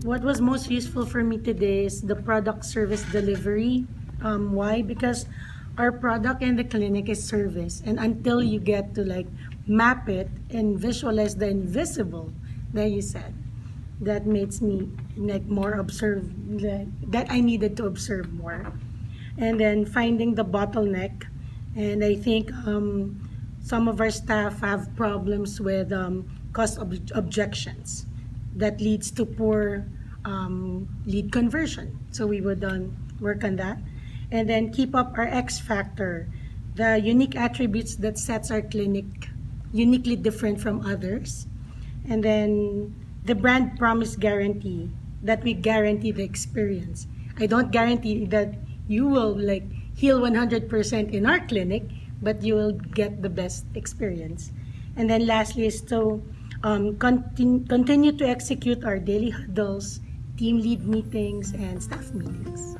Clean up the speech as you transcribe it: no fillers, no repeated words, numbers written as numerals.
What was most useful for me today is the product service delivery. Why? Because our product in the clinic is service, and until you get to like map it and visualize the invisible that you said, that makes me like more observe, like, that I needed to observe more. And then finding the bottleneck, and I think some of our staff have problems with objections that leads to poor lead conversion. So we would work on that. And then keep up our X factor, the unique attributes that sets our clinic uniquely different from others. And then the brand promise guarantee, that we guarantee the experience. I don't guarantee that you will like heal 100% in our clinic, but you will get the best experience. And then lastly is to continue to execute our daily huddles, team lead meetings, and staff meetings.